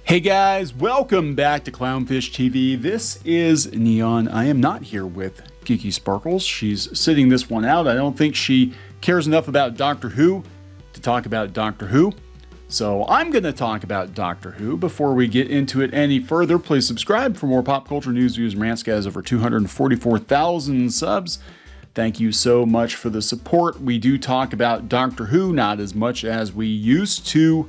Hey guys, welcome back to Clownfish TV. This is Neon. I am not here with Geeky Sparkles. She's sitting this one out. I don't think she cares enough about Doctor Who to talk about Doctor Who. So I'm going to talk about Doctor Who. Before we get into it any further, please subscribe for more pop culture news, views, and rants. Guys, over 244,000 subs. Thank you so much for the support. We do talk about Doctor Who, not as much as we used to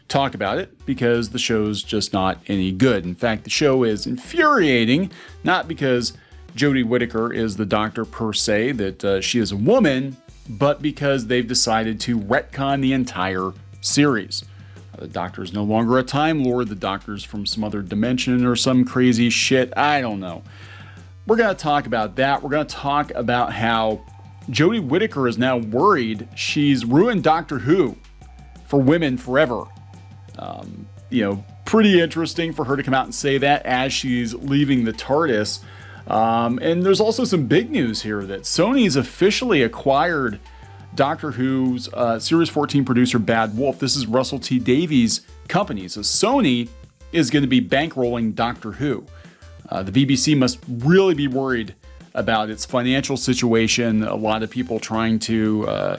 talk about it, because the show's just not any good. In fact, the show is infuriating, not because Jodie Whittaker is the Doctor per se, that she is a woman, but because they've decided to retcon the entire series. The Doctor's no longer a Time Lord. The Doctor's from some other dimension or some crazy shit. I don't know. We're going to talk about that. We're going to talk about how Jodie Whittaker is now worried she's ruined Doctor Who for women forever. Pretty interesting for her to come out and say that as she's leaving the TARDIS. And there's also some big news here that Sony's officially acquired Doctor Who's Series 14 producer Bad Wolf. This is Russell T Davies' company. So Sony is going to be bankrolling Doctor Who. The BBC must really be worried about its financial situation. A lot of people trying to,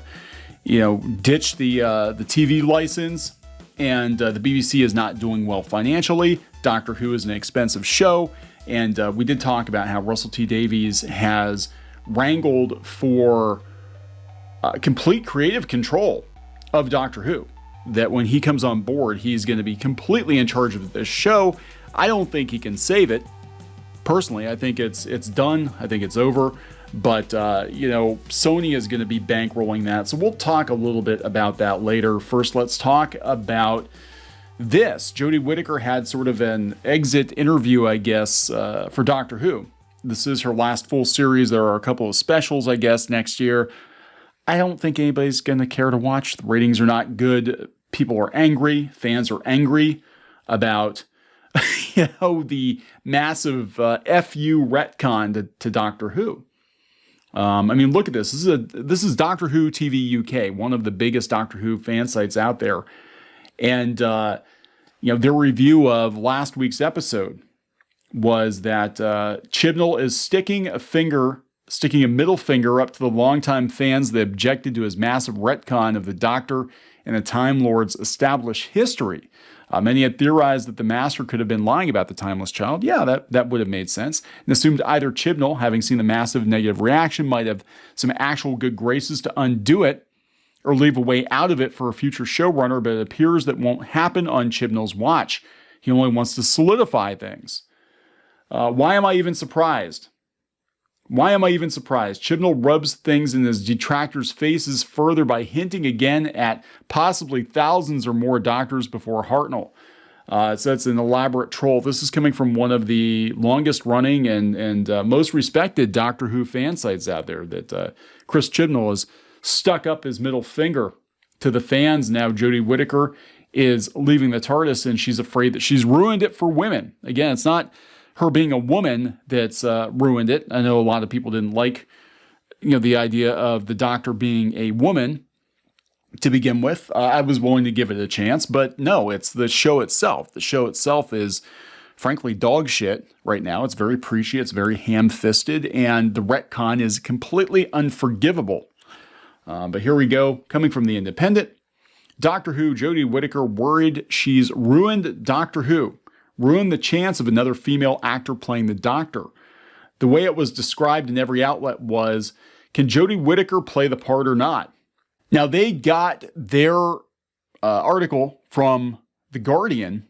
ditch the TV license. And the BBC is not doing well financially. Doctor Who is an expensive show. And we did talk about how Russell T Davies has wrangled for complete creative control of Doctor Who. That when he comes on board, he's going to be completely in charge of this show. I don't think he can save it. Personally, I think it's done. I think it's over. But, Sony is going to be bankrolling that. So we'll talk a little bit about that later. First, let's talk about this. Jodie Whittaker had sort of an exit interview, I guess, for Doctor Who. This is her last full series. There are a couple of specials, I guess, next year. I don't think anybody's going to care to watch. The ratings are not good. People are angry. Fans are angry about the massive FU retcon to Doctor Who. Look at this. This is Doctor Who TV UK, one of the biggest Doctor Who fan sites out there. And, their review of last week's episode was that Chibnall is sticking a middle finger up to the longtime fans that objected to his massive retcon of the Doctor and the Time Lord's established history. Many had theorized that the Master could have been lying about the Timeless Child. Yeah, that would have made sense. And assumed either Chibnall, having seen the massive negative reaction, might have some actual good graces to undo it, or leave a way out of it for a future showrunner, but it appears that won't happen on Chibnall's watch. He only wants to solidify things. Why am I even surprised? Chibnall rubs things in his detractors' faces further by hinting again at possibly thousands or more Doctors before Hartnell. So it's an elaborate troll. This is coming from one of the longest running and most respected Doctor Who fan sites out there, that Chris Chibnall has stuck up his middle finger to the fans. Now Jodie Whittaker is leaving the TARDIS, and she's afraid that she's ruined it for women. Again, it's not her being a woman that's ruined it. I know a lot of people didn't like, the idea of the Doctor being a woman to begin with. I was willing to give it a chance, but no, it's the show itself. The show itself is, frankly, dog shit right now. It's very preachy. It's very ham-fisted, and the retcon is completely unforgivable. But here we go. Coming from The Independent, Doctor Who, Jodie Whittaker worried she's ruined Doctor Who. Ruined the chance of another female actor playing the Doctor. The way it was described in every outlet was, can Jodie Whittaker play the part or not? Now, they got their article from The Guardian,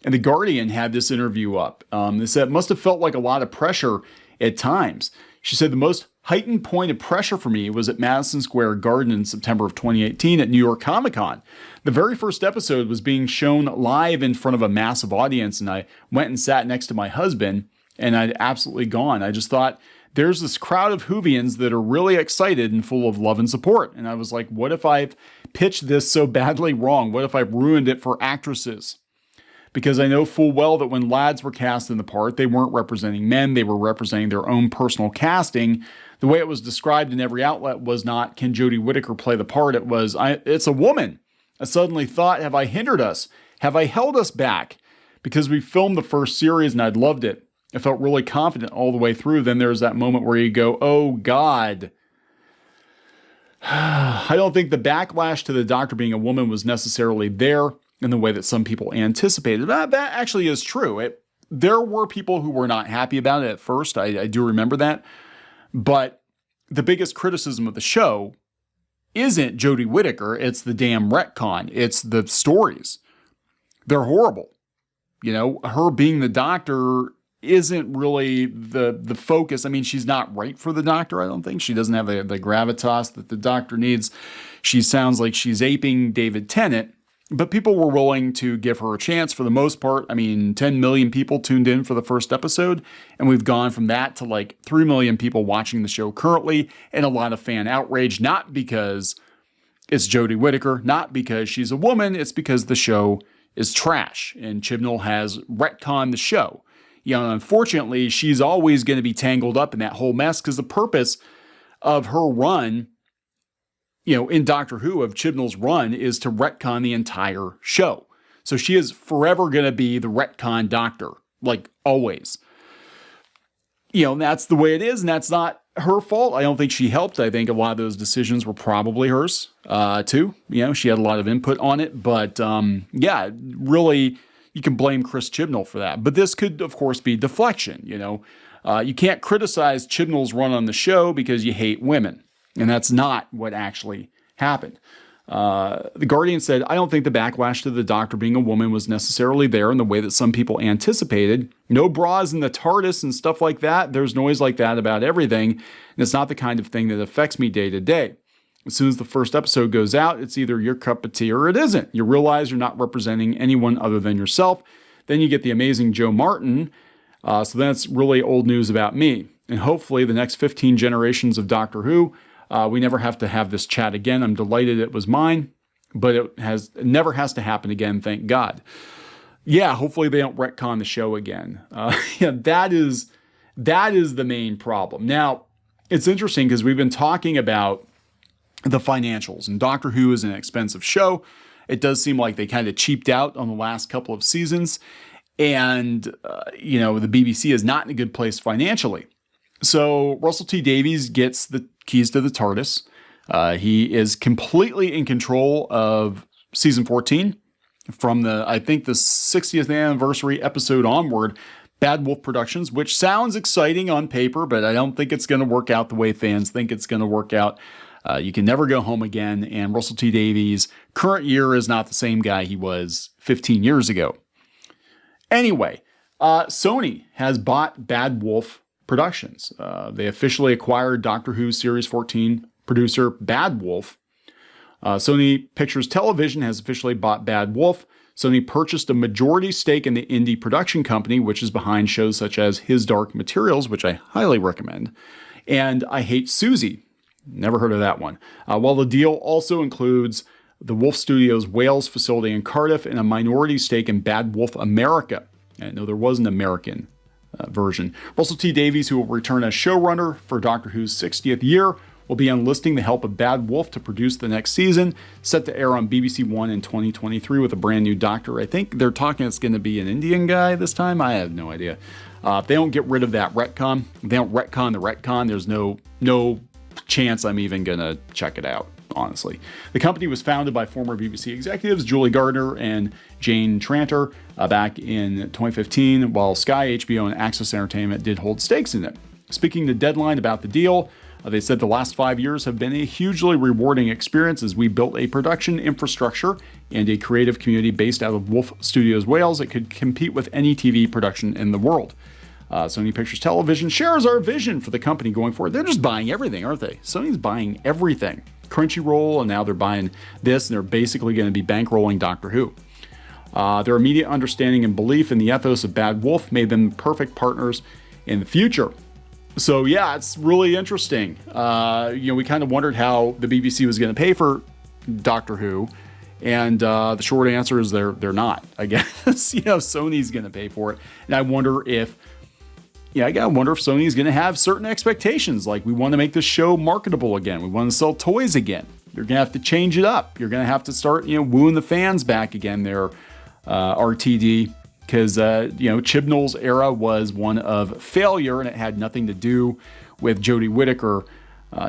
and The Guardian had this interview up. They said it must have felt like a lot of pressure at times. She said, the most heightened point of pressure for me was at Madison Square Garden in September of 2018 at New York Comic Con. The very first episode was being shown live in front of a massive audience, and I went and sat next to my husband, and I'd absolutely gone. I just thought, there's this crowd of Whovians that are really excited and full of love and support. And I was like, what if I've pitched this so badly wrong? What if I've ruined it for actresses? Because I know full well that when lads were cast in the part, they weren't representing men, they were representing their own personal casting. The way it was described in every outlet was not, can Jodie Whittaker play the part? It was, it's a woman. I suddenly thought, have I hindered us? Have I held us back? because we filmed the first series and I'd loved it. I felt really confident all the way through. Then there's that moment where you go, oh God. I don't think the backlash to the Doctor being a woman was necessarily there in the way that some people anticipated. That actually is true. There were people who were not happy about it at first. I do remember that. But the biggest criticism of the show isn't Jodie Whittaker. It's the damn retcon. It's the stories. They're horrible. You know, her being the Doctor isn't really the focus. I mean, she's not right for the Doctor, I don't think. She doesn't have the gravitas that the Doctor needs. She sounds like she's aping David Tennant, but people were willing to give her a chance for the most part. I mean, 10 million people tuned in for the first episode, and we've gone from that to like 3 million people watching the show currently, and a lot of fan outrage, not because it's Jodie Whittaker, not because she's a woman, it's because the show is trash, and Chibnall has retconned the show. You know, unfortunately, she's always going to be tangled up in that whole mess because the purpose of her run, you know, in Doctor Who, of Chibnall's run, is to retcon the entire show. So she is forever going to be the retcon Doctor, like always. You know, that's the way it is, and that's not her fault. I don't think she helped. I think a lot of those decisions were probably hers, too. You know, she had a lot of input on it, but yeah, really, you can blame Chris Chibnall for that. But this could, of course, be deflection. You know, you can't criticize Chibnall's run on the show because you hate women. And that's not what actually happened. The Guardian said, I don't think the backlash to the Doctor being a woman was necessarily there in the way that some people anticipated. No bras in the TARDIS and stuff like that. There's noise like that about everything. And it's not the kind of thing that affects me day to day. As soon as the first episode goes out, it's either your cup of tea or it isn't. You realize you're not representing anyone other than yourself. Then you get the amazing Joe Martin. So that's really old news about me. And hopefully the next 15 generations of Doctor Who, we never have to have this chat again. I'm delighted it was mine, but it never has to happen again, thank God. Yeah, hopefully they don't retcon the show again. Yeah, that is the main problem. Now, it's interesting because we've been talking about the financials, and Doctor Who is an expensive show. It does seem like they kind of cheaped out on the last couple of seasons, and you know, the BBC is not in a good place financially. So Russell T Davies gets the keys to the TARDIS. He is completely in control of season 14 from I think the 60th anniversary episode onward. Bad Wolf Productions, which sounds exciting on paper, but I don't think it's going to work out the way fans think it's going to work out. You can never go home again, and Russell T Davies' current year is not the same guy he was 15 years ago. Anyway, Sony has bought Bad Wolf Productions. They officially acquired Doctor Who Series 14 producer Bad Wolf. Sony Pictures Television has officially bought Bad Wolf. Sony purchased a majority stake in the indie production company, which is behind shows such as His Dark Materials, which I highly recommend, and I Hate Susie. Never heard of that one. While the deal also includes the Wolf Studios Wales facility in Cardiff and a minority stake in Bad Wolf America. I know there was an American version. Russell T Davies, who will return as showrunner for Doctor Who's 60th year, will be enlisting the help of Bad Wolf to produce the next season, set to air on BBC One in 2023 with a brand new Doctor. I think they're talking it's going to be an Indian guy this time. I have no idea. If they don't get rid of that retcon, if they don't retcon the retcon, there's no chance I'm even going to check it out, honestly. The company was founded by former BBC executives Julie Gardner and Jane Tranter back in 2015, while Sky, HBO, and Access Entertainment did hold stakes in it. Speaking to Deadline about the deal, they said the last 5 years have been a hugely rewarding experience as we built a production infrastructure and a creative community based out of Wolf Studios Wales that could compete with any TV production in the world. Sony Pictures Television shares our vision for the company going forward. They're just buying everything, aren't they? Sony's buying everything. Crunchyroll, and now they're buying this, and they're basically going to be bankrolling Doctor Who. Their immediate understanding and belief in the ethos of Bad Wolf made them perfect partners in the future. So yeah, it's really interesting. We kind of wondered how the BBC was going to pay for Doctor Who, and the short answer is they're not. I guess Sony's going to pay for it, and I wonder if Sony's going to have certain expectations, like we want to make this show marketable again. We want to sell toys again. You're going to have to change it up. You're going to have to start, wooing the fans back again there, RTD. because, Chibnall's era was one of failure, and it had nothing to do with Jodie Whittaker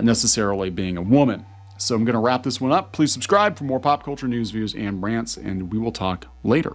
necessarily being a woman. So I'm going to wrap this one up. Please subscribe for more pop culture news, views, and rants, and we will talk later.